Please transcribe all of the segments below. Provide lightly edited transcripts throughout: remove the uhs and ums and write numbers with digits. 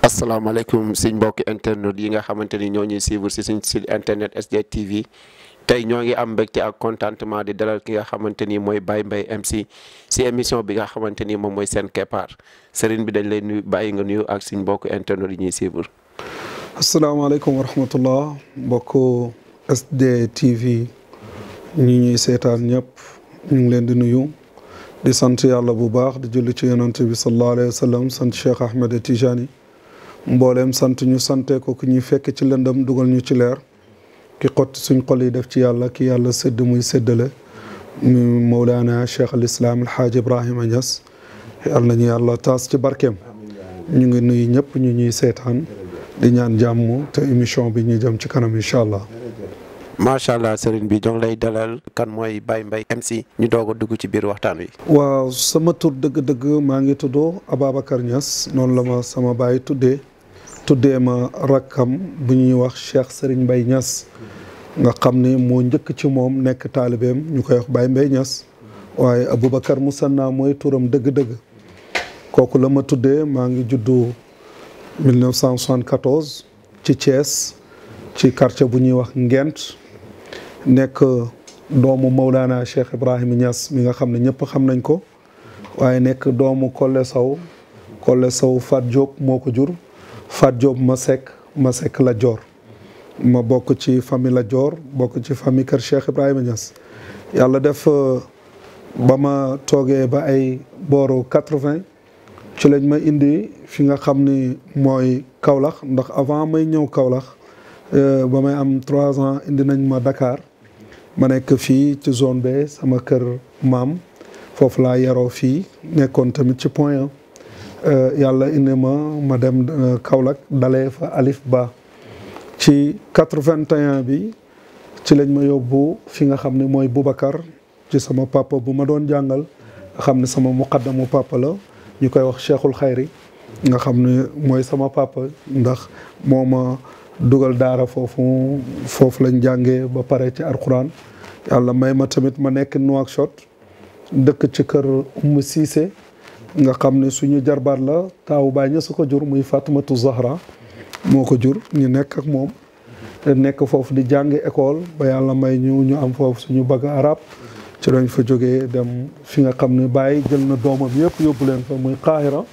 asalaamaaleykum suñ mbokki internet yi nga xamante ni ñoo ñuy suivre si suñ site internet SDT TV tey ñoo ngi am mbégte ak contentement di dalal ki nga xamante ni mooy Baye Mbaye MC si émission bi nga xamante ni moom mooy seen keppaar sëriñ bi dañ lay nuyu bàyyi nga nuyu ak suñ mbokki internet yi ñuy suivre. asalaamaaleykum wa rahmatullah mbokku SDT TV ñi ñuy seetaan ñëpp ñu ngi leen di nuyu di sant yàlla bu baax di julli ci yonent bi sallallahu alayhi wa sallam sant Cheikh Ahmed Tijani mbooleem sant ñu sante ko ku ñuy fekk ci lëndëm dugal ñu ci leer ki xotti suñ xol yi def ci yàlla ki yàlla sédd muy séddale mu Mawlana Cheikh al Islam El Hadj Ibrahima Niass yàlla nañu yàlla taas ci barkeem ñu ngi nuyu ñëpp ñu ñuy seetaan di ñaan jàmm te émission bi ñu jëm ci kanam incha allah. macha allah sëriñ bi ñoo ngi lay dalal kan mooy Baye Mbaye MC ñu doog a dugg ci biir waxtaan wi. waaw sama tur dëgg-dëgg maa ngi tudd Ababacar Niass noonu la ma sama baay tuddee ma rakkam bu ñuy wax Cheikh Serigne Mbaye Niass nga xam ne moo njëkk ci moom nekk taalibeem ñu koy wax Baye Mbaye Niass waaye Aboubacar Musanna mooy turam dëgg-dëgg kooku la ma tuddee maa ngi juddu 1974 ci Thiès ci quartier bu ñuy wax Ngent nekk doomu Mawlana Cheikh Ibrahima Niass mi nga xam ne ñëpp xam nañ ko waaye nekk doomu Kolle Sow Fat Diop moo ko jur Fat Diop Masek la Joor ma bokk ci famille la Joor bokk ci famille kër Cheikh Ibrahima Niass yàlla def ba ma toogee ba ay booru 80 ci lañ ma indi fi nga xam ni mooy Kaolack ndax avant may ñëw Kaolack ba may am 3 ans indi nañ ma Dakar ma nekk fii ci zone B sama kër maam foofu laa yaroo fii nekkoon tamit ci Point E yàlla indi ma dem Kaolack dalee fa Alif Ba ci 81 bi ci lañ ma yóbbu fi nga xam ne mooy Boubacar ci sama papa bu ma doon jàngal nga xam ne sama muqaddamu papa la ñu koy wax Cheikhul Khayri nga xam ne mooy sama papa ndax moo ma dugal daara foofu lañ jàngee ba pare ci alxuraan yàlla may ma tamit ma nekk Nouakchott dëkk ci kër Umm Cissé nga xam ne suñu jarbaat la taawu baay ña su ko jur muy Fatimatu Zahra moo ko jur ñu nekk ak moom nekk foofu di jàng école ba yàlla may ñu am foofu suñu bagg arab ci lañ fa jógee dem fi nga xam ne Baye jël na doomam yëpp yóbbu leen fa muy Qahira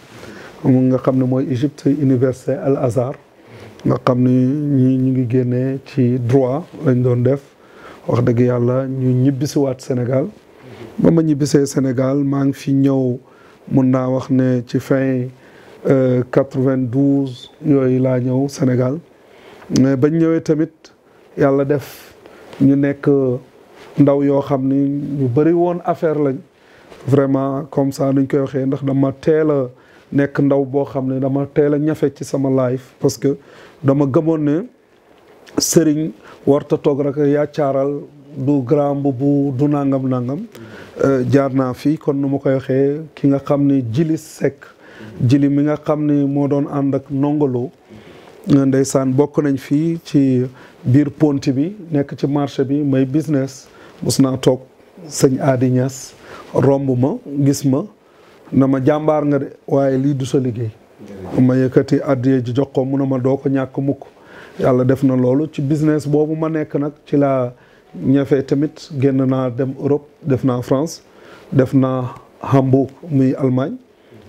mu nga xam ne mooy Égypte université Al Azhar nga xam ne ñu ngi génnee ci droit lañ doon def wax dëgg yàlla ñu ñibbisiwaat Sénégal ba ma ñibbisee Sénégal maa ngi fi ñëw mun naa wax ne ci fin 92 yooyu laa ñëw Sénégal mais bañ ñëwee tamit yàlla def ñu nekk ndaw yoo xam ni ñu bëri woon affaire lañ vraiment comme ça nuñ koy waxee ndax dama teel a nekk ndaw boo xam ne dama teel a ñafe ci sama life parce que dama gëmoon ne sëriñ warta toog rek yaacaaral du grand bu du nangam jaar naa fii kon nu ma koy waxee ki nga xam ne Jili Seck Jili mi nga xam ne moo doon ànd ak nongolo ndeysaan bokk nañ fii ci biir ponti bi nekk ci marché bi may business mos naa toog sëñ Adi Niass romb ma gis ma na ma jàmbaar nga de waaye lii du sa liggéey ma yëkkati addiye ji jox ko mu ne ma doo ko ñàkk mukk yàlla def na loolu ci business boobu ma nekk nag ci laa ñafe tamit génn naa dem Europe def naa France def naa Hambourg muy Allemagne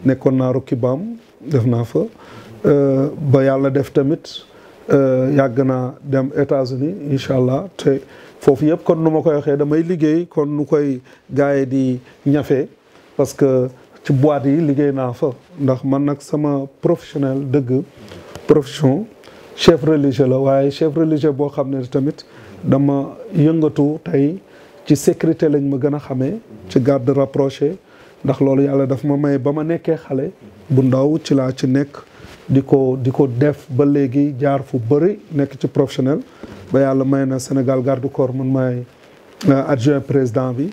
nekkoon naa Rotterdam def naa fa ba yàlla def tamit yàgg naa dem États-Unis incha allah te foofu yëpp kon nu ma koy waxee damay liggéey kon nu koy gaaye di ñafe parce que ci boîte yi liggéey naa fa ndax man nag sama professionnel dëgg profession chef religieux la waaye chef religieux boo xam ne tamit dama yëngatu tey ci sécurité lañ ma gën a xamee ci garde rapproché ndax loolu yàlla daf ma may ba ma nekkee xale bu ndaw ci laa ci nekk di ko def ba léegi jaar fu bëri nekk ci professionnel ba yàlla may na Sénégal garde corps man maay adjoint président bi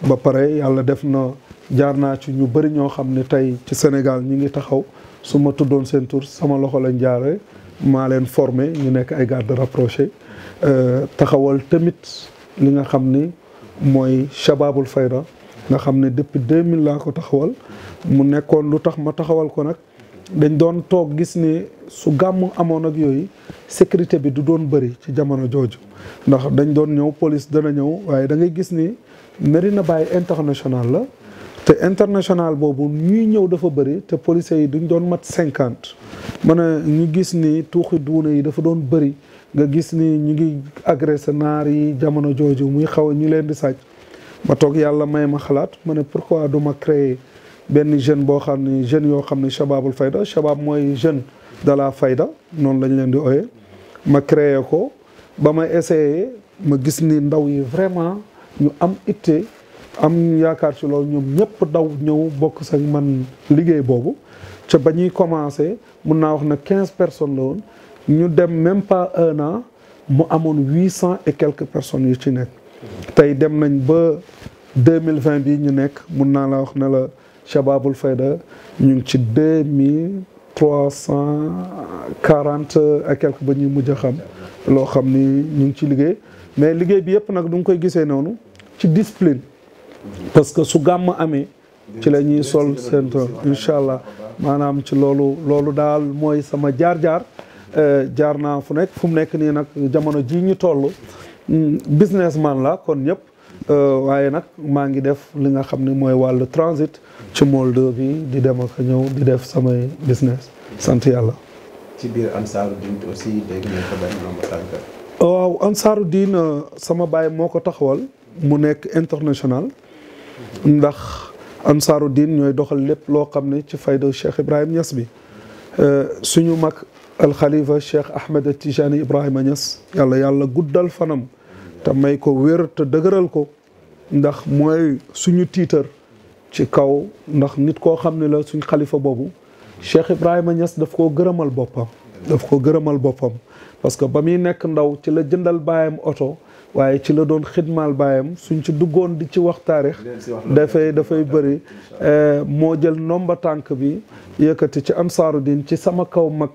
ba pare yàlla def na jaar naa ci ñu bëri ñoo xam ne tey ci Sénégal ñu ngi taxaw su ma tuddoon seen tur sama loxo lañ jaare maa leen formé ñu nekk ay garde rapproché taxawal tamit li nga xam ni mooy Shababul Fayda nga xam ne depuis 2000 laa ko taxawal mu nekkoon lu tax ma taxawal ko nag dañ doon toog gis ne su gàmm amoon ak yooyu sécurité bi du doon bëri ci jamono jooju ndax dañ doon ñëw police dana ñëw waaye da ngay gis ni Medina Baye international la te international boobu ñuy ñëw dafa bëri te policiers yi duñ doon mat 50 ma ne ñu gis ni tuuxi duuna yi dafa doon bëri nga gis ni ñu ngi agressé naar yi jamono jooju muy xaw a ñu leen di sàcc ma toog yàlla may ma xalaat ma ne pourquoi du ma créer benn jeune boo xam ne jeunes yoo xam ne Shababul Fayda Shabab mooy jeune de la Fayda noonu lañ leen di ooyee ma créé ko ba ma essayé ma gis ni ndaw yi vraiment ñu am itte am yaakaar ci loolu ñoom ñëpp daw ñëw bokk sax man liggéey boobu ca ba ñuy commencé mun naa wax na 15 personnes la woon ñu dem même pas 1 an mu amoon 800 et quelques personnes yu ci nekk tey dem nañ ba 2020 bii ñu nekk mun naa la wax ne la Shababul Fayda ñu ngi ci 2340 et quelques ba ñuy mujj a xam loo xam ni ñu ngi ci liggéey mais liggéey bi yëpp nag du nga koy gisee noonu ci discipline parce que su gàmm amee ci la ñuy sol seen incha allah maanaam ci loolu daal mooy sama jaar-jaar jaar naa fu nekk nii nag jamono ji ñu toll businessman la kon ñëpp waaye nag maa ngi def li nga xam ne mooy wàllu transit ci Molde bi di dem ak ñëw di def samay business sant yàlla. ci biir Ansaaru Diin aussi dégg nañ ko benn nombre tànk. waaw Ansaaru Diin sama baay moo ko taxawal mu nekk international ndax Ansaaru Diin ñooy doxal lépp loo xam ne ci fayda Cheikh Ibrahim Niass bi suñu mag alxalifa Cheikh Ahmed Tijani Ibrahima Niass yàlla guddal fanam te may ko wér te dëgëral ko ndax mooy suñu tiitar ci kaw ndax nit koo xam ne la suñ xalifa boobu Cheikh Ibrahima Niass daf koo gërëmal boppam parce que ba muy nekk ndaw ci la jëndal baayam oto waaye ci la doon xidmaal baayam suñ ci duggoon di ci wax taarix dafay bëri moo jël nomba tànk bi yëkkati ci Ansaaru Diin ci sama kaw mag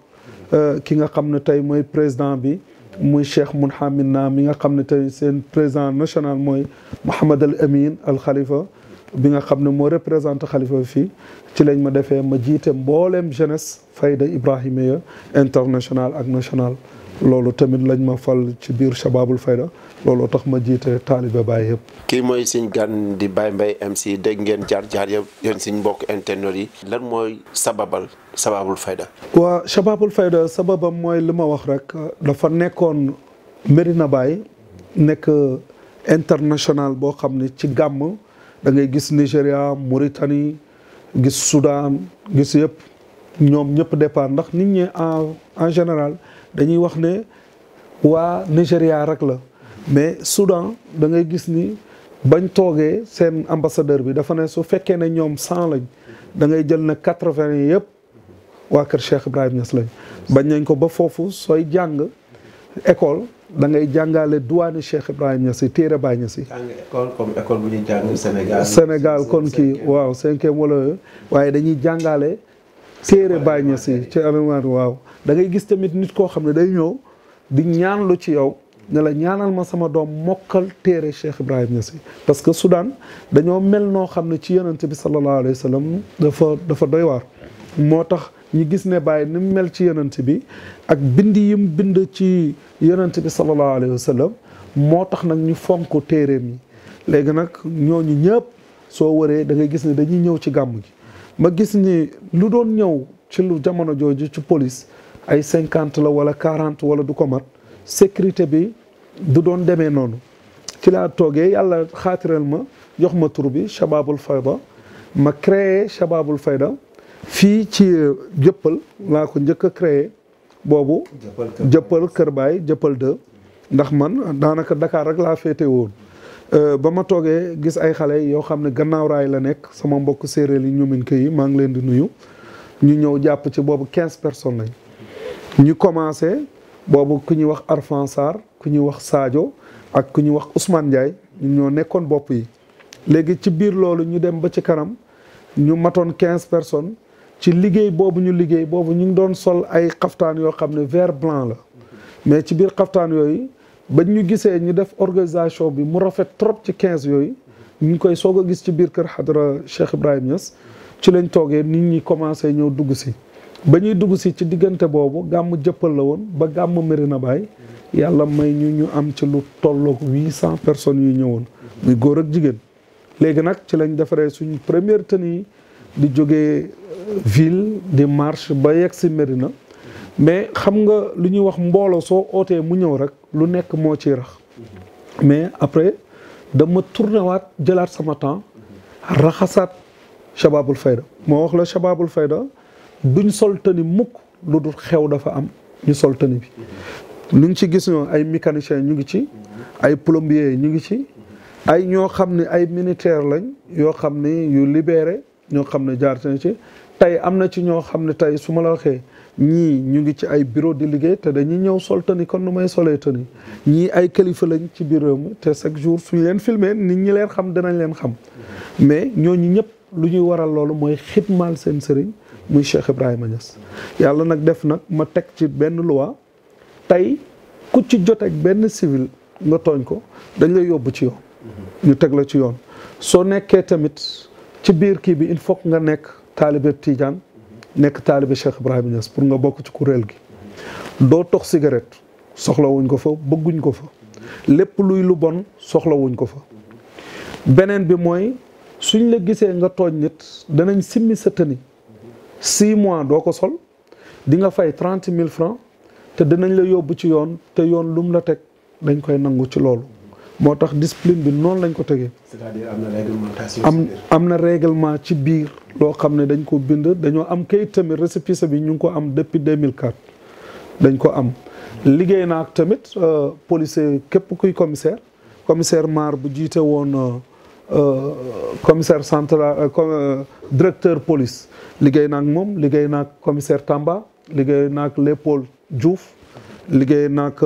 ki nga xam ne tey mooy président bi muy Cheikh Mounhamid na mi nga xam ne tey seen président national mooy Mouhamad al Amin al Khalifa bi nga xam ne moo représenté xalifa fii ci lañ ma defee ma jiite mbooleem jeunesse fayda Ibrahimiya international ak national loolu tamit lañ ma fal ci biir Shababul Fayda looloo tax ma jiite taalibe Baay yëpp. kii mooy suñ gan di Baye Mbaye MC dégg ngeen jaar yëpp yéen suñ mbokk internet yi lan mooy Shababul Fayda. waa Shababul Fayda sababam mooy li ma wax rek dafa nekkoon Medina Baye nekk international boo xam ne ci gàmm da ngay gis Nigéria Mauritanie gis Soudan gis yëpp ñoom ñëpp départ ndax nit ñi en général dañuy wax ne waa Nigéria rek la mais Soudan da ngay gis ni bañ toogee seen ambassadeur bi dafa ne su fekkee ne ñoom 100 lañ da ngay jël na 80 yi yëpp waa kër Cheikh Ibrahim Niass lañ bañ nañ ko ba foofu sooy jàng école da ngay jàngale duwaani Cheikh Ibrahim Niass yi téere Baay Niass yi. jàng école comme école bu ñuy jàng Sénégal. Sénégal kon kii waaw 5e wala waaye dañuy jàngale téere Baay Niass yi ci alamaat waaw. da ngay gis tamit nit koo xam ne day ñëw di ñaanlu ci yow ne la ñaanal ma sama doom mokkal téere Cheikh Ibrahim Niass yi parce que Soudan dañoo mel noo xam ne ci yonent bi sallallahu alayhi wa sallam dafa doy waar moo tax. ñu gis ne Baye ni mu mel ci yonent bi ak bind yim bind ci yonent bi sallallahu alayhi wa sallam moo tax nag ñu fonk téereem yi léegi nag ñooñu ñëpp soo waree da ngay gis ne dañuy ñëw ci gàmm gi ma gis ni lu doon ñëw ci lu jamono jooju ci police ay 50 la wala 40 wala du ko mat sécurité bi du doon demee noonu ci laa toogee yàlla xaatiral ma jox ma tur bi Shababul Fayda ma créé Shababul Fayda fii ci jëppal laa ko njëkk a créé boobu jëppal Kër Baay jëppal 2 ndax man daanaka Dakar rek laa féete woon ba ma toogee gis ay xale yoo xam ne gannaaw raay la nekk sama mbokk séeréer yi ñoomin kay yi maa ngi leen di nuyu ñu ñëw jàpp ci boobu 15 personnes lañ ñu commencé boobu ku ñuy wax Arfan Sarr ku ñuy wax Sadio ak ku ñuy wax Ousmane Ndiaye ñu ñoo nekkoon bopp yi léegi ci biir loolu ñu dem ba ci kanam ñu matoon 15 personnes ci liggéey boobu ñu ngi doon sol ay xaftaan yoo xam ne vert blanc la mais ci biir xaftaan yooyu bañ ñu gisee ñu def organisation bi mu rafet trop ci 15 yooyu ñu ngi koy soog a gis ci biir kër xadra Cheikh Ibrahim Niass ci lañ toogee nit ñi commencé ñëw dugg si ba ñuy dugg si ci diggante boobu gàmm jëppal la woon ba gàmm Medina Baye yàlla may ñu am ci lu tolloog 800 personnes yu ñëwoon muy góor ak jigéen léegi nag ci lañ defaree suñu première tenue yi di jógee ville di marche ba yegg si Medina mais xam nga lu ñuy wax mbooloo soo ootee mu ñëw rek lu nekk moo ciy rax mais après dama tourné waat jëlaat sama temps raxasaat Shababul Fayda moo wax la Shababul Fayda duñ sol tenue mukk lu dul xew dafa am ñu sol tenue bi ñu ngi ci gis ñoo ay mécaniciens ñu ngi ci ay plombiers ñu ngi ci ay ñoo xam ne ay militaires lañ yoo xam ne yu libéré ñoo xam ne jaar ci tey am na ci ñoo xam ne tey su ma la waxee ñii ñu ngi ci ay bureau di liggéey te dañuy ñëw sol tenue kon nu may solee tenue ñii ay kilifa lañ ci biir réew mi te chaque jour suñu leen filmé nit ñi leen xam dinañ leen xam mais ñooñu ñëpp lu ñuy waral loolu mooy xidmaal seen sëriñ muy Cheikh Ibrahima Niass yàlla nag def nag ma teg ci benn loi tey ku ci jot ak benn civil nga tooñ ko dañ lay yóbbu ci yoon ñu teg la ci yoon soo nekkee tamit ci biir kii bi il faut nga nekk taalibe Tidiane nekk taalibe Cheikh Ibrahima Niass pour nga bokk ci kuréel gi doo tox cigarette soxlawuñ ko fa bëgguñ ko fa lépp luy lu bon soxlawuñ ko fa beneen bi mooy suñ la gisee nga tooñ nit danañ simmi sa tenue 6 mois doo ko sol di nga fay 30 000 francs te dinañ la yóbbu ci yoon te yoon lum la teg dañ koy nangu ci loolu moo tax discipline bi noonu lañ ko tegee. c'est-à-dire am na réglementation. am na règlement ci biir loo xam ne dañ ko bind dañoo am kayit tamit récépissé bi ñu ngi ko am depuis 2004 dañ ko am. liggéey naa ak tamit policier képp kuy commissaire Mar bu jiite woon commissaire central directeur police liggéey naa ak moom liggéey naa ak commissaire Tamba liggéey naa ak Léopold Diouf liggéey naa ak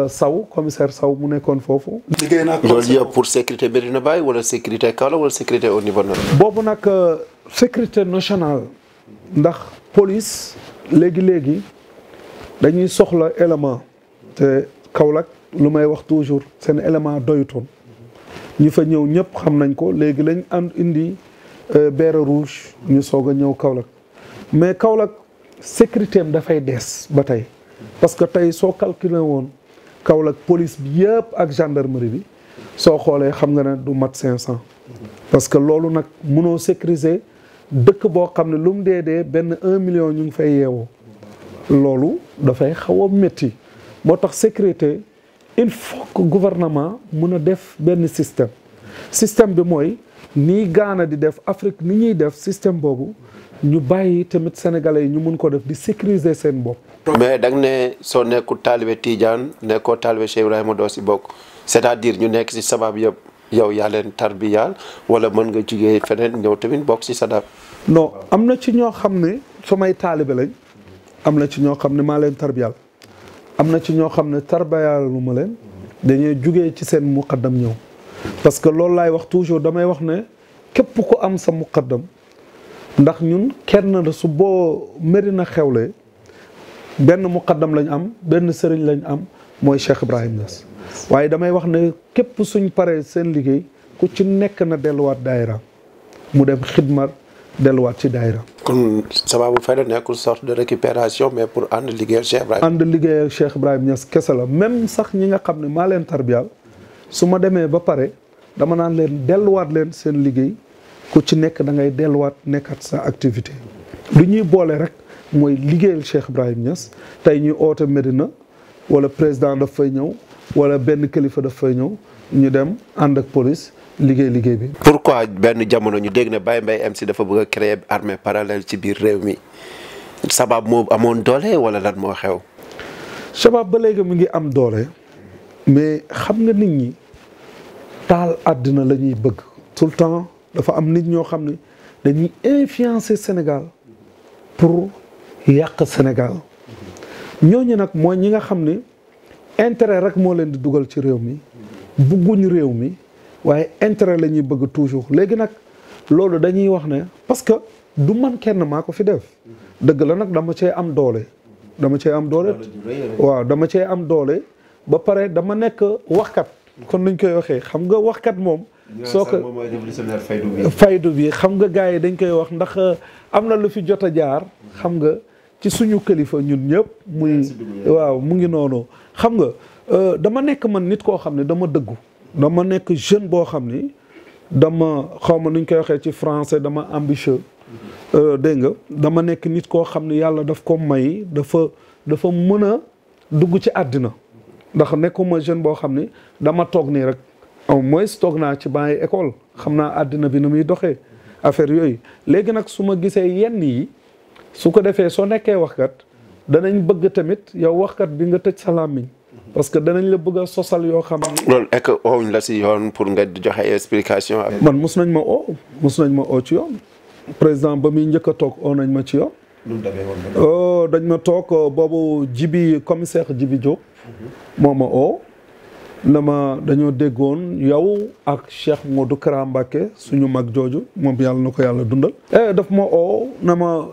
Saw commissaire Saw mu nekkoon foofu. liggéey naa ko loolu yëpp pour sécurité Medina Baye wala sécurité Kaolack wala sécurité au niveau national. boobu nag sécurité nationale ndax police léegi dañuy soxla élément te Kaolack lu may wax toujours seen élément doyutoon ñi fa ñëw ñëpp xam nañ ko léegi lañ indi béret rouge ñu soog a ñëw Kaolack mais Kaolack sécurité am dafay des ba tey parce que tey soo calculé woon. Kaolack police bi yëpp ak gendarmerie bi soo xoolee xam nga ne du mat 500 parce que loolu nag mënoo sécuriser dëkk boo xam ne lu mu dee benn 1 million ñu ngi fay yeewoo loolu dafay xaw a métti moo tax sécurité il faut que gouvernement mun a def benn système bi mooy nii Ghana di def Afrique ni ñuy def système boobu ñu bàyyi tamit sénégalais yi ñu mun ko def di sécuriser seen bopp. mais da nga ne soo nekkul taalibe Tidiane nekkoo taalibe Cheikh Ibrahima doo si bokk c'est-à-dire ñu nekk si sabab yëpp yow yaa leen tarbiyaal wala mën nga jugee feneen ñëw tamit bokk si sadab. non am na ci ñoo xam ne samay taalibe lañ am na ci ñoo xam ne maa leen tarbiyaal am na ci ñoo xam ne tarbiyaalu ma leen dañuy jugee ci seen muqaddam ñëw parce que loolu laay wax toujours damay wax ne képp ku am sa muqaddam ndax ñun kenn la su boo Medina xewlee benn muqaddam lañ am benn sëriñ lañ am mooy Cheikh Ibrahim Niass waaye damay wax ne képp suñ paree seen liggéey ku ci nekk na delluwaat daayira mu dem xidma delluwaat ci daayira. kon Shababul Fayda nekkul sorte de récupération mais pour ànd liggéeyal Cheikh Ibrahim. ànd liggéeyal Cheikh Ibrahim Niass kese la même sax ñi nga xam ne maa leen tarbiyaal su ma demee ba pare dama naan leen delluwaat leen seen liggéey ku ci nekk da ngay delluwaat nekkat sa activité lu ñuy boole rek. mooy liggéeyal Cheikh Ibrahim Niass tey ñuy oote Medina wala président daf fay ñëw wala benn kilifa daf fay ñëw ñu dem ànd ak police liggéey bi. pourquoi benn jamono ñu dégg ne Baye Mbaye MC dafa bëgg a créer armée parallèle ci biir réew mi sabab moo amoon doole wala lan moo xew. sabab ba léegi mu ngi am doole mais xam nga nit ñi taal àddina la ñuy bëgg tout le temps dafa am nit ñoo xam ne dañuy influencer Sénégal pour. yàq Sénégal ñooñu nag mooy ñi nga xam ne intérêt rek moo leen di dugal ci réew mi bugguñu réew mi waaye intérêt la ñuy bëgg toujours léegi nag loolu dañuy wax ne parce que du man kenn maa ko fi def dëgg la nag dama cee am doole waaw dama cee am doole ba pare dama nekk waxkat kon nañ koy waxee xam nga waxkat moom soo ko faydu bi xam nga gars yi dañ koy wax ndax am na lu fi jot a jaar xam nga ci suñu kilifa ñun ñëpp muy waaw mu ngi noonu xam nga dama nekk man nit koo xam ne dama dëggu dama nekk jeune boo xam ni dama xaw ma nuñ koy waxee ci français dama ambitieux dégg nga dama nekk nit koo xam ne yàlla daf ko may dafa mën a dugg ci àddina ndax nekkuma jeune boo xam ni dama toog nii rek au moins toog naa ci bàyyi école xam naa àddina bi nu muy doxee affaire yooyu léegi nag su ma gisee yenn yi su ko defee soo nekkee waxkat danañ bëgg tamit yow waxkat bi nga tëj sa làmmiñ parce que danañ la bëgg a sosal yoo xam ni loolu ek oowuñ la si yoon pour nga joxe explication man mus nañ ma oo ci yoon président ba muy njëkk a toog oo nañ ma ci yoon dañ ma toog boobu commissaire Jibi Diop moo ma oo na ma dañoo déggoon yow ak Cheikh Modou Kara Mbacké suñu mag jooju moom yàlla na ko yàlla dundal daf ma oo na ma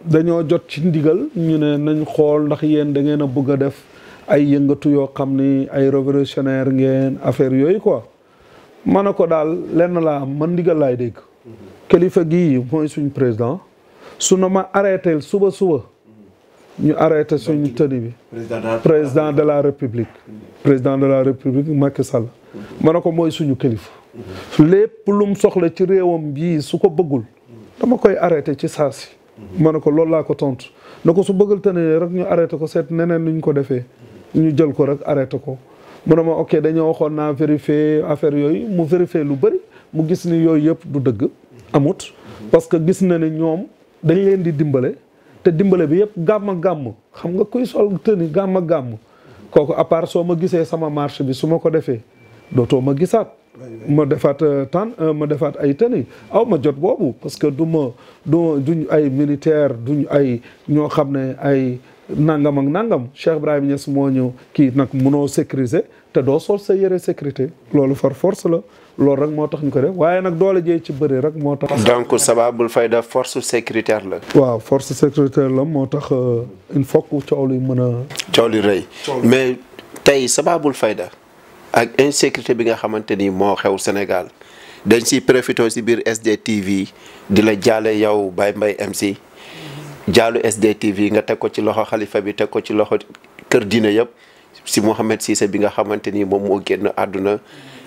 dañoo jot ci ndigal ñu ne nañ xool ndax yéen da ngeen a bëgg a def ay yëngatu yoo xam ni ay révolutionnaire ngeen affaire yooyu quoi ma ne ko daal lenn laa am man ndigal laay dégg kilifa gii mooy suñ président su na ma arrêté suba ñu arrêté suñu tenue bi président de la république Macky Sall ma ne ko mooy suñu kilifa lépp lum soxla ci réewam bii su ko bëggul dama koy arrêté ci saasi ma ne ko loolu laa ko tontu na ko su bëggal tenue rek ñu arrêté ko seet neneen nuñ ko defee ñu jël ko rek arrêté ko mu ne ma ok dañoo waxoon naa vérifier affaire yooyu mu vérifier lu bëri mu gis ni yooyu yëpp du dëgg amut parce que gis na ne ñoom dañ leen di dimbale te dimbale bi yëpp gàmm xam nga kuy sol tëni gàmm kooku à part soo ma gisee sama marche bi su ma ko defee dootoo ma gisaat ma defaat ay tëni aw ma jot boobu parce que duñ ay militaire duñ ay ñoo xam ne ay nangam ak nangam Cheikh Ibrahima Niass moo ñëw kii nag mënoo sécuriser te doo sol sa yëre sécurité loolu far force la loolu rek moo tax ñu ko def waaye nag doole jee ci bëri rek moo tax. donc Sababul Fayda force sécuritaire la. waaw force sécuritaire la moo tax il faut que coow li mën a. coow li rëy mais tey Sababul Fayda ak insécurité bi nga xamante ni moo xew Sénégal dañ siy profité si biir SDTV di la jaale yow Baye Mbaye MC jaalu SDTV nga teg ko ci loxo xalifa bi teg ko ci loxo kër diine yëpp si Mouhamed Cissé bi nga xamante ni moom moo génn àdduna.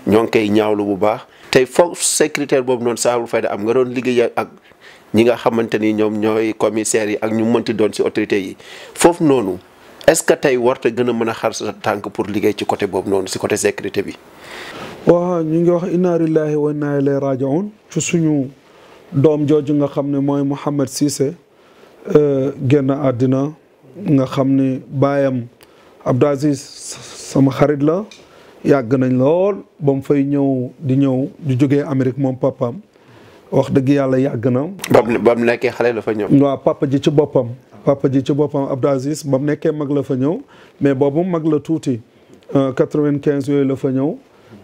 ñoo ngi koy ñaawlu bu baax tey force sécuritaire boobu noonu Sababul Fayda am nga doon liggéey ak ñi nga xamante ni ñoom ñooy commissaires yi ak ñu mënti doon si autorités yi foofu noonu est-ce que tey warta gën a mën a xar sa tànk pour liggéey ci côté boobu noonu si côté sécurité bi. waaw ñu ngi wax inna lillahi wa inna ilayhi raji'un ci suñu doom jooju nga xam ne mooy Mouhamed Cissé génn àddina nga xam ne baayam Abdou Aziz sama xarit la. yàgg nañ lool ba mu fay di jógee Amérique moom papaam wax dëgg yàlla yàgg na. ba mu nekkee xale la fa ñëw. waaw papa ji ci boppam Abdou Aziz ba mu nekkee mag la fa ñëw mais boobu mag la tuuti 95 yooyu la fa ñëw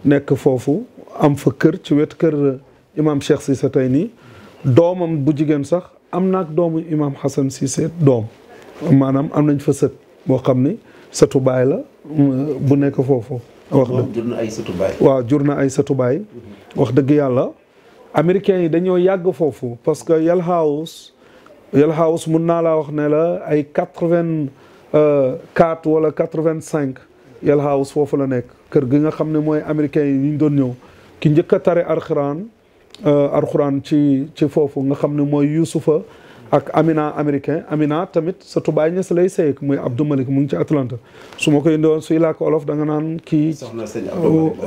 nekk foofu am fa kër ci wet kër imam Cheikh Cissé tey nii doomam bu jigéen sax am naak doomu imam Hassan Cissé doom maanaam am nañ fa sët boo xam ni sëtu baay la bu nekk foofu. wax dëgg jur na ay sëtu baay. waaw jur na ay sëtu baay. wax dëgg yàlla américains yi dañoo yàgg foofu parce que Yale House mun naa laa wax ne la ay 84 wala 85 Yale House foofu la nekk kër gi nga xam ne mooy américains yi ñu doon ñëw ki njëkk a tare alxuraan ci foofu nga xam ne mooy Youssoufa ak Amina Amina tamit sa tubaay ñes lay seyk muy Abdou Malik mu ngi ci Atlanta su ma koy indiwoon suy làkk olof da nga naan kii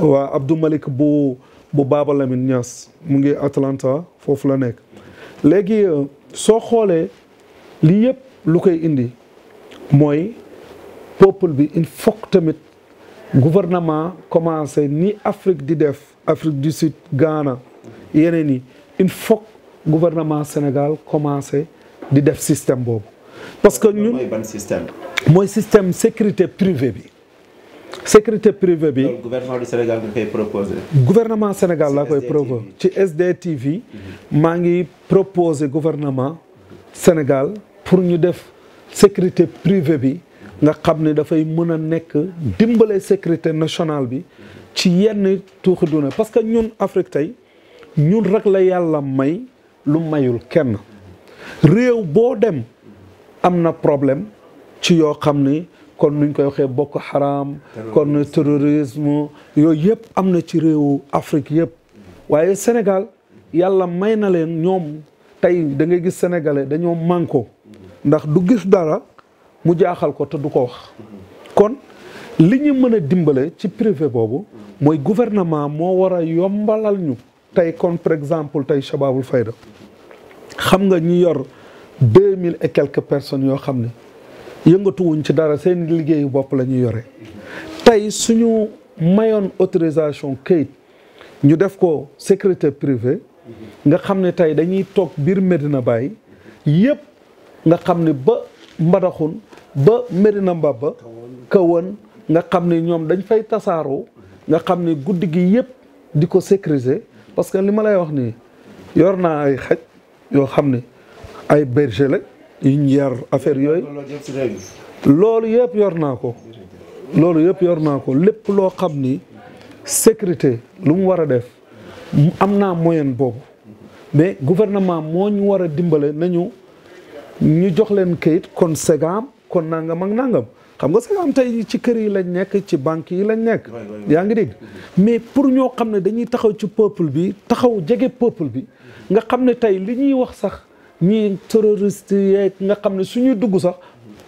waa Abdou Malik bu Baba Lamine Niass mu ngi Atlanta foofu la nekk léegi soo xoolee lii yëpp lu koy indi mooy peuple bi il faut que tamit gouvernement commencé ni Afrique di def Afrique du Sud Ghana yeneen yi il faut gouvernement Sénégal commencé di def système boobu parce que ñun mooy ban système. mooy système sécurité privée bi. gouvernement du Sénégal nga koy proposé. gouvernement Sénégal laa koy proposé ci SDTV. maa ngi proposé gouvernement Sénégal pour ñu def sécurité privée bi nga xam ne dafay mën a nekk dimbale sécurité nationale bi ci yenn tuuxi duna parce que ñun Afrique tey ñun rek la yàlla may lu mayul kenn réew boo dem am na problème ci yoo xam ni kon nuñ koy waxee Boko Haram kon terrorisme yooyu yëpp am na ci réewu Afrique yëpp waaye Sénégal yàlla may na leen ñoom tey da ngay gis sénégalais dañoo manko ndax du gis dara mu jaaxal ko te du ko wax kon li ñu mën a dimbale ci privé boobu mooy gouvernement moo war a yombalal ñu tey kon par exemple tey Shababul Fayda xam nga ñi yor 2000 et quelques personnes yoo xam ne yëngatuwuñ ci dara seen liggéeyu bopp la ñuy yore tey suñu mayoon autorisation këyit ñu def ko sécurité privée nga xam ne tey dañuy toog biir Medina Baye yëpp nga xam ne ba Mbadakhoune ba Medina Mbaba Kahone nga xam ne ñoom dañ fay tasaaroo nga xam ne guddi gi yëpp di ko sécuriser parce que li ma lay wax nii yor naa ay xaj yoo xam ne ay berger la yuñ yar affaire yooyu loolu yëpp yor naa ko loolu yëpp yor naa ko lépp loo xam ni sécurité lu mu war a def am naa moyen boobu mais gouvernement moo ñu war a dimbale nañu ñu jox leen kayit kon segaam kon nangam ak nangam xam nga segaam tey ci kër yi lañ nekk ci banque yi lañ nekk yaa ngi dégg mais pour ñoo xam ne dañuy taxaw ci peuple bi taxaw jege peuple bi nga xam ne tey li ñuy wax sax ñii terroriste yeeg nga xam ne suñuy dugg sax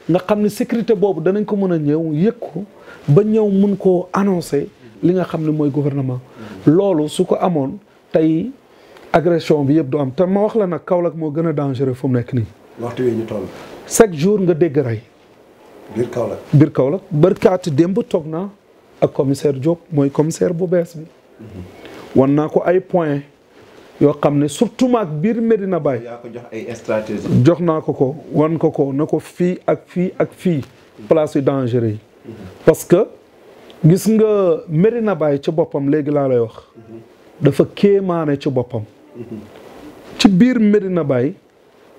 nga xam ne sécurité boobu danañ ko mën a ñëw yëg ko ba ñëw mun koo annoncer li nga xam ne mooy gouvernement loolu su ko amoon tey agression bi yëpp du am te ma wax la nag Kaolack moo gën a dangereux fu mu nekk nii. waxtu wi ñu toll. chaque jour nga dégg rey. biir Kaolack barkaati démb toog naa ak commissaire Diop mooy commissaire bu bees bi. wan naa ko ay points yoo xam ne surtout maag biir Medina Baye. yaa ko jox ay stratégie. jox naa ko wan ko na ko fii ak fii ak fii place yu dangereux yi. parce que gis nga Medina Baye ci boppam léegi laa lay wax. dafa kéemaane ci boppam. ci biir Medina Baye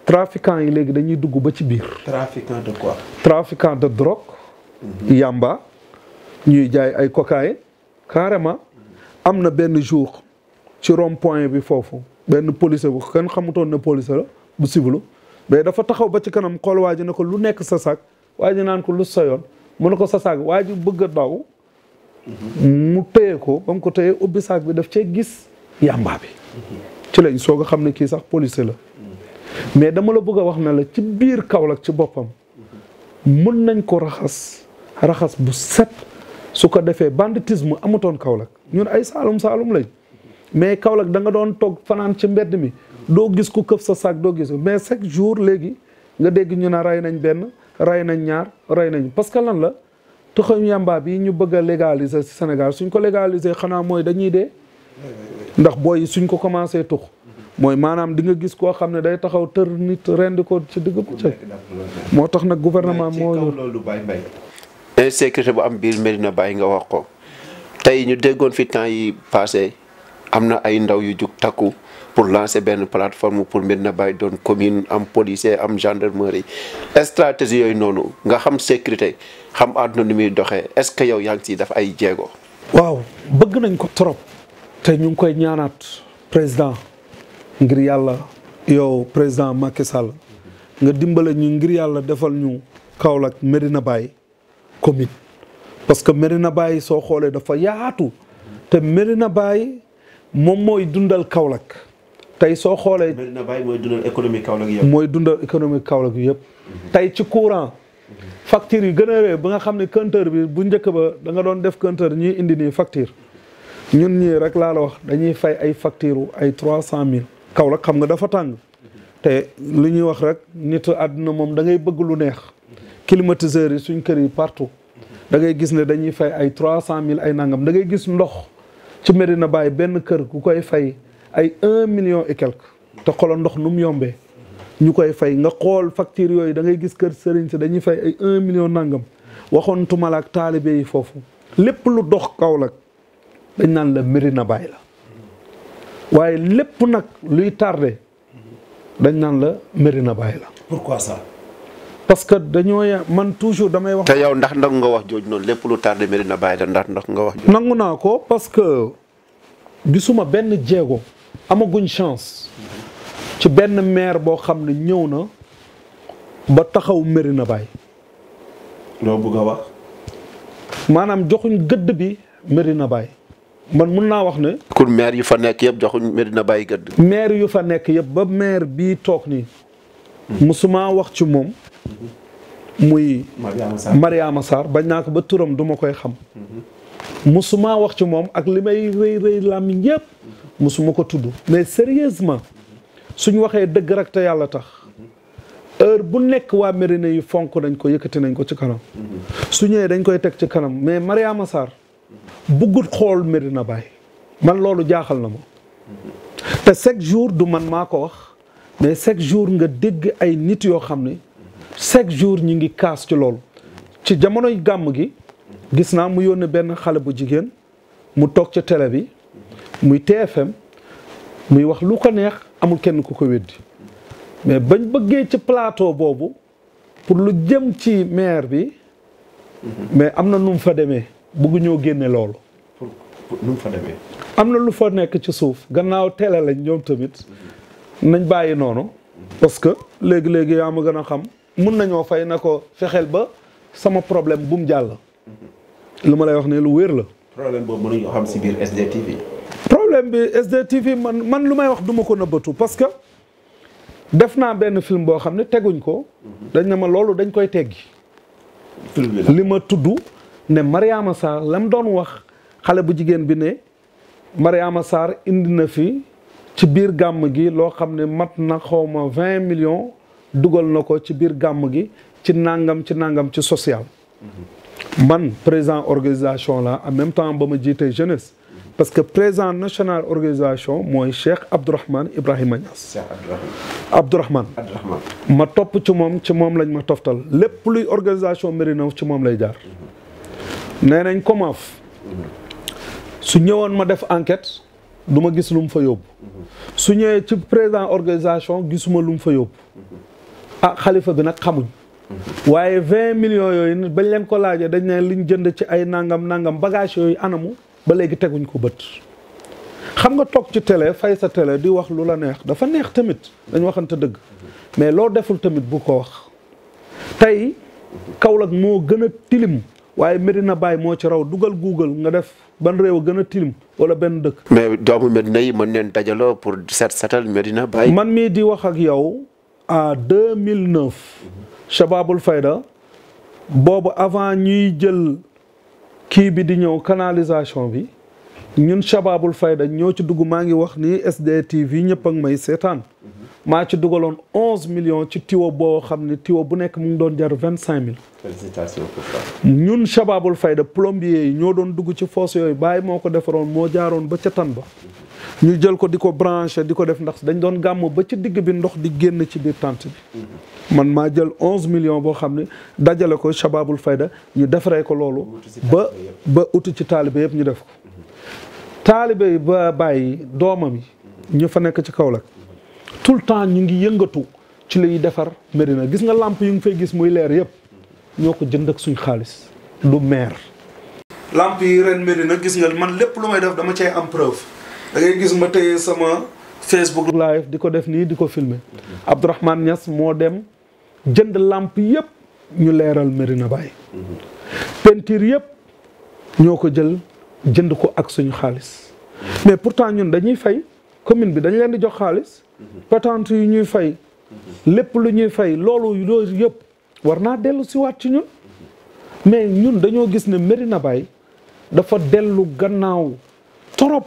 trafiquants yi léegi dañuy dugg ba ci biir. trafiquant de quoi. trafiquant de drogue. yamba ñuy jaay ay cocaïne carrément am na benn jour ci rond point bi foofu benn policier bu kenn xamutoon ne policier la bu civilu mais dafa taxaw ba ci kanam xool waa ji ne ko lu nekk sa sac waa ji naan ko lu soyoon mu ne ko sa sac waa ji bëgg a daw. mu téye ko ba mu ko téye ubbi saak bi daf cee gis yamba bi. ci lañ soog a xam ne kii sax policier la. mais dama la bëgg a wax ne la ci biir Kaolack ci boppam mën nañ ko raxas bu set su ko defee banditisme amatoon Kaolack ñun ay saalum lañ mais Kaolack da nga doon toog fanaan ci mbedd mi doo gis ku këf sa saak doo gis mais chaque jour léegi nga dégg ñu ne rey nañ benn rey nañ ñaar rey nañ parce que lan la tuxam yamba bi ñu bëgg a légaliser ci Sénégal suñ ko légaliser xanaa mooy dañuy dee ndax booy suñ ko commencé tux mooy maanaam di nga gis koo xam ne day taxaw tër nit rendi ko ci digg bëccëg moo tax nag gouvernement moo loolu Baye insécurité bu am biir Medina Baye nga wax ko tey ñu déggoon fi temps yi passé am na ay ndaw yu jug takku pour lancer benn plateforme pour Medina Baye doon commune am policier am gendarmerie stratégie yooyu noonu nga xam sécurité xam àdduna ni muy doxee est-ce que yow yaa ngi ciy def ay jéego. waaw bëgg nañ ko trop te ñu ngi koy ñaanaat président ngir yàlla yow président Macky Sall nga dimbale ñu ngir yàlla defal ñu Kaolack Medina Baye commune parce que Medina Baye soo xoolee dafa yaatu te Medina Baye moom mooy dundal Kaolack tey soo xoolee. Medina Baye mooy dundal économie Kaolack yëpp. mooy dundal économie Kaolack yëpp. tey ci courant facture yi gën a rëy ba nga xam ne compteur bi bu njëkk ba da nga doon def compteur ñuy indi nii facture ñun ñii rek laa la wax dañuy fay ay facture ay 300000 Kaolack xam nga dafa tàng te li ñuy wax rek nit àdduna moom da ngay bëgg lu neex climatiseurs yi suñ kër yi partout da ngay gis ne dañuy fay ay 300000 ay nangam da ngay gis ndox ci Medina Baye benn kër ku koy fay ay 1 million et quelque te xoolal ndox nu mu yombee ñu koy fay nga xool facture yooyu da ngay gis kër sëriñ si dañuy fay ay 1 million nangam waxoon tumala ak taalibe yi foofu lépp lu dox Kaolack dañ naan la Medina Baye la waaye lépp nag luy tardé dañ naan la Medina Baye la. pourquoi ça. parce que dañoo man toujours damay wax. te yow ndax nga wax jooju noonu lépp lu tardé Medina Baye la ndax nga wax. nangu naa ko parce que gisuma benn jéego amaguñ chance ci benn maire boo xam ne ñëw na ba taxaw Medina Baye. loo bëgg a wax. maanaam joxuñ gëdd bi Medina Baye man mun naa wax ne. kon maire yu fa nekk yëpp joxuñ Medina Baye gëdd. maire yu fa nekk yëpp ba maire bii toog nii. musuma wax ci moom. muy Mariama Sarr bañ naa ko ba turam duma koy xam. musuma wax ci moom ak li may rëy làmmiñ yëpp. musuma ko tudd mais sérieusement suñ waxee dëgg rek te yàlla tax. heure bu nekk waa Médina yi fonk nañ ko yëkkati nañ ko ci kanam. su ñëwee dañ koy teg ci kanam mais Mariama Sarr buggut xool Medina Baye man loolu jaaxal na ma. te chaque jour du man maa ko wax mais chaque jour nga dégg ay nit yoo xam ne chaque jour ñi ngi kaas ci loolu. ci jamonoy gàmm gi gis naa mu yónnee benn xale bu jigéen mu toog ci télé bi muy TFM muy wax lu ko neex amul kenn ku ko weddi. mais bañ bëggee ci plateau boobu pour lu jëm ci maire bi mais am na nu mu fa demee bëgg ñoo génne loolu. pour nu mu fa demee. am na lu fa nekk ci suuf gannaaw télé lañ ñoom tamit nañ bàyyi noonu. parce que léegi yaa ma gën a xam mun nañoo fay na ko fexeel ba sama problème bu mu jàll. lu ma lay wax ne lu wér la. problème boobu mënuñoo xam si biir SDTV. problème bi SDTV man lu may wax duma ko nëbbatu parce que. def naa benn film boo xam ne teguñ ko dañ ne ma loolu dañ koy teggi li ma tudd ne Mariama Sarr lam doon wax xale bu jigéen bi ne Mariama Sarr indi na fi ci biir gàmm gi loo xam ne mat na xawma 20 millions dugal na ko ci biir gàmm gi ci nangam ci social man président organisation la en même temps ba ma jiitee jeunesse parce que président national organisation mooy Cheikh Abdourahmane Ibrahima Niass. Cheikh Abdourahmane. ma topp ci moom lañ ma toftal lépp luy organisation Médina ci moom lay jaar. nee nañ COMAF. su ñëwoon ma def enquête du ma gis lu mu fa yóbbu. su ñëwee ci président organisation gisuma lu mu fa yóbbu. ah xalifa bi nag xamuñ. waaye 20 millions yooyu bañ leen ko laajee dañ ne liñ jënd ci ay nangam bagage yooyu anamu. ba léegi teguñ ko bët xam nga toog ci télé fay sa télé di wax lu la neex dafa neex tamit dañ waxante dëgg mais loo deful tamit bu ko wax tey Kaolack moo gën a tilim waaye Medina Baye moo ci raw dugal Google nga def ban réew a gën a tilim wala benn dëkk. mais doomu Medina yi mën neen dajaloo pour setal Medina Baye. man mii di wax ak yow en 2009 Shababul Fayda boobu avant ñuy jël. kii bi di ñëw canalisation bi ñun Shababul Fayda ñoo ci dugg maa ngi wax ni SDTV ñëpp ak may seetaan maa ci dugaloon 11 millions ci tiwo boo xam ne tiwo bu nekk mu ngi doon jar 25000. félicitations pour ça. ñun Shababul Fayda plombier yi ñoo doon dugg ci fosse yooyu Baye moo ko defaroon moo jaaroon ba ca tan ba ñu jël ko di ko branché di ko def ndax dañ doon gàmm ba ci digg bi ndox di génn ci biir tente bi. man maa jël 11 millions boo xam ne dajale ko Shababul Fayda ñu defaree ko loolu ba uti ci taalibe yëpp ñu def ko taalibe yi ba bàyyi doomam yi ñu fa nekk ci Kaolack tout le temps ñu ngi yëngatu ci liy defar Médina gis nga lamp yu ngi fay gis muy leer yëpp ñoo ko jënd ak suñ xaalis du maire. lamp yi ren Médina gis nga man lépp lu may def dama cay am preuve da ngay gis ma téye sama Facebook live di ko def nii di ko filmer Abdourahmane Niass moo dem jënd lamp yëpp ñu leeral Médina Baye peinture yëpp ñoo ko jënd ko ak suñu xaalis mais pourtant ñun dañuy fay commune bi dañ leen di jox xaalis patente yu ñuy fay lépp lu ñuy fay loolu yëpp war naa dellu si waat ci ñun mais ñun dañoo gis ne Médina Baye dafa dellu gannaaw torop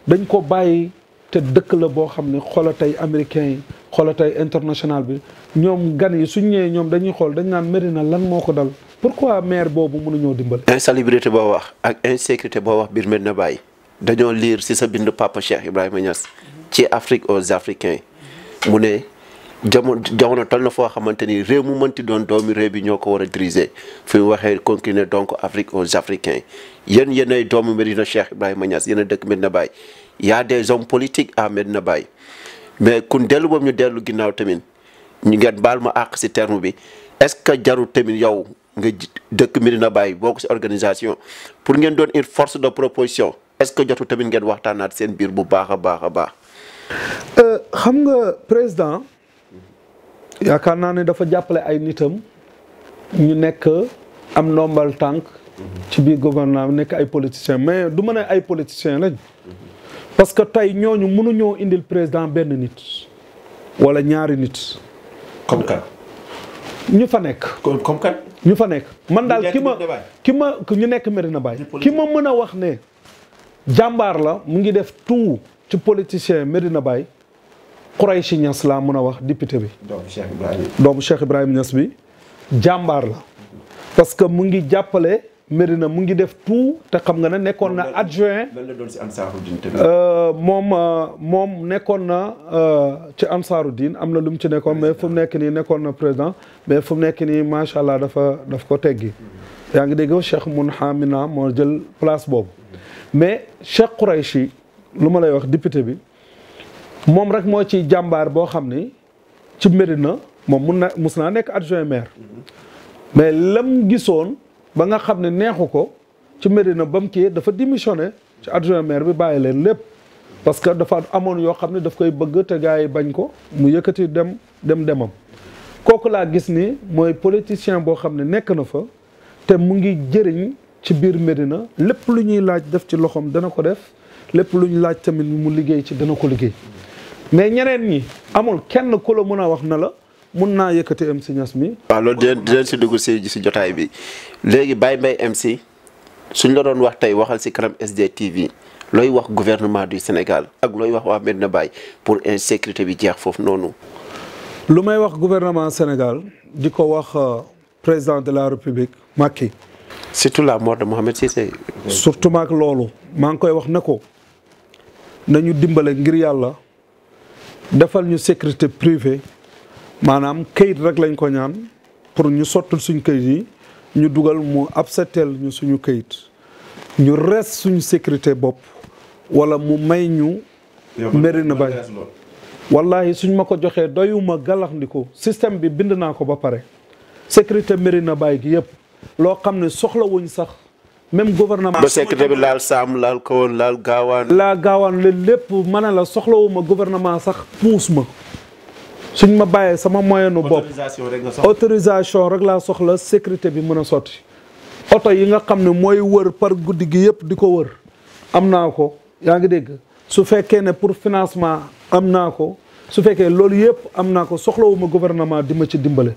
dañ ko bàyyi te dëkk la boo xam ne xoola tey américain yi xoola tey international bi ñoom gan yi suñ ñëwee ñoom dañuy xool dañ naan Médina lan moo ko dal pourquoi maire boobu mënuñoo dimbali. insalubrité boo wax ak insécurité boo wax biir Médina Baye dañoo lire ci sa bind Papa Cheikh Ibrahima Niass ci Afrique aux Africains mu ne jamono toll na foo xamante ni réew mu mënti doon doomi réew bi ñoo ko war a diriger fi mu waxee conclure donc Afrique aux Africains yéen yéenay doomu Médina Cheikh Ibrahima Niass yéen a dëkk Médina Baye y a des hommes politiques à Médina Baye mais kun dellu boobu ñu dellu ginnaaw tamit ñu ngeen baal ma àq ci terme bi est-ce que jarul tamit yow nga dëkk Medina Baye bokk ci organisation pour ngeen doon une force de proposition est-ce que jotul tamit ngeen waxtaanaat seen biir bu baax a baax a baax. xam nga président yaakaar naa ne dafa jàppale ay nitam ñu nekk am ndombal tànk ci biir gouvernement nekk ay politiciens mais du ma ne ay politiciens lañ parce que tey ñooñu mënuñoo indil président benn nit wala ñaari nit. comme kan. ñu fa nekk. comme kan. ñu fa nekk man daal ki ma ñu nekk Medina Baye ki ma mën a wax ne jàmbaar la mu ngi def tout ci politicien Medina Baye Khoureychi Niass laa mën a wax député bi. doomu Cheikh Ibrahima Niass bi jàmbaar la parce que mu ngi jàppale Medina mu ngi def tout te xam nga ne nekkoon na adjoint. lan la doon si Ansaarud-Din tamit. moom nekkoon na ci Ansaarud-Din am na lu mu ci nekkoon mais fu mu nekk nii nekkoon na président mais fu mu nekk nii macha allah daf ko teggi. yaa ngi dégg Cheikh Mounhamina moo jël place boobu mais Cheikh Khoureychi lu ma lay wax député bi moom rek moo ci jàmbaar boo xam ni ci Medina moom mus naa nekk adjoint maire mais lam gisoon. ba nga xam ne neexu ko ci Medina ba mu kii dafa démissionné ci adjoint maire bi bàyyi leen lépp parce que dafa amoon yoo xam ne daf koy bëgg te gars yi bañ ko mu yëkkati demam kooku laa gis ni mooy politicien boo xam ne nekk na fa te mu ngi jëriñ ci biir Medina lépp lu ñuy laaj def ci loxoom dana ko def lépp lu ñu laaj tamit mu liggéey ci dana ko liggéey mais ñeneen ñi amul kenn ku la mën a wax na la mun naa yëkkati MC Niass mi. waaw loolu di leen si dugg si jotaay bi léegi Baye Mbaye MC suñ la doon wax tey waxal si kanam SDTV looy wax gouvernement du Sénégal ak looy wax waa Medina Baye pour insécurité bi jeex foofu noonu. lu may wax gouvernement Sénégal di ko wax président de la République Macky. surtout la mort de Mohamed Cissé. surtout maak loolu maa ngi koy wax ne ko nañu dimbale ngir yàlla defal ñu sécurité privée. maanaam kayit rek lañ ko ñaan pour ñu sottul suñu kayit yi ñu dugal mu abseteel ñu suñu kayit ñu res suñu sécurité bopp wala mu may ñu Medina Baye wallahi suñ ma ko joxee doyuma galaxndiku système bi bind naa ko ba pare sécurité Medina Baye gi yëpp loo xam ne soxlawuñ sax même gouvernement ba sécurité bi laal Saam laal Kawoon laal Gaawaan la lépp ma ne la soxlawuma gouvernement sax puus ma suñ ma bàyyee sama moyenu bopp autorisation rek laa soxla sécurité bi mën a sotti oto yi nga xam ne mooy wër par guddi gi yëpp di ko wër am naa ko yaa ngi dégg su fekkee ne pour financement am naa ko su fekkee loolu yëpp am naa ko soxlawuma gouvernement di ma ci dimbale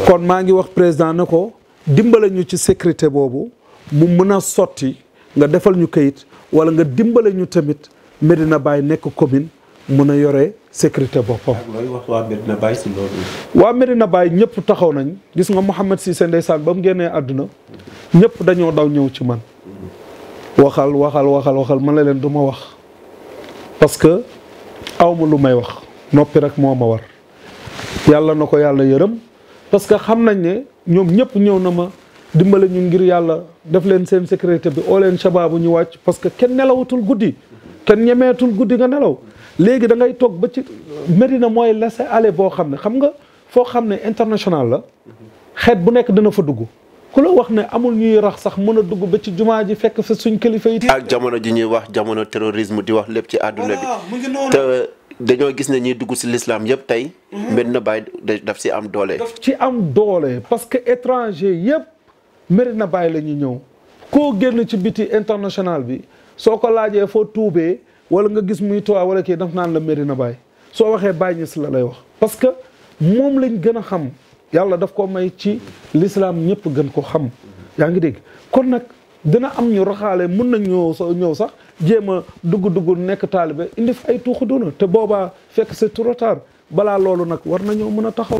kon maa ngi wax président ne ko dimbale ñu ci sécurité boobu mu mën a sotti nga defal ñu kayit wala nga dimbale ñu tamit Medina Baye nekk commune mën a yore sécurité boppam. looy wax waa Medina Baye si loolu. waa Medina Baye ñëpp taxaw nañ gis nga Mouhamed Cissé ndeysaan ba mu génnee àdduna ñëpp dañoo daw ñëw ci man waxal man la leen du ma wax parce que awma lu may wax noppi rek moo ma war yàlla na ko yàlla yërëm parce que xam nañ ne ñoom ñëpp ñëw na ma dimbale ñu ngir yàlla def leen seen sécurité bi oo leen shababu ñu wàcc parce que kenn nelawatul guddi kenn ñemeetul guddi nga nelaw léegi da ngay toog ba ci Medina mooy laisser aller boo xam ne xam nga foo xam ne international la xeet bu nekk dina fa dugg ku la wax ne amul ñuy rax sax mën a dugg ba ci jumaa ji fekk fa suñ kilifa yi. ak jamono ji ñuy wax jamono terrorisme di wax lépp ci àdduna bi te dañoo gis ne ñuy dugg si l'islam yëpp tey Medina Baye daf si am doole. daf ci am doole parce que étranger yëpp Medina Baye la ñuy ñëw koo génn ci biti international bi soo ko laajee foo tuubee wala nga gis muy tuwaa wala kii daf naan la Medina Baye soo waxee Baye Niass la lay wax parce que moom lañ gën a xam yàlla daf ko may ci l'islam ñëpp gën ko xam yaa ngi dégg kon nag dina am ñu raxaale mën nañ ñëw sax jéem a dugg nekk taalibe indi fa ay tuuxu duna te boobaa fekk c'est trop tard balaa loolu nag war nañoo mën a taxaw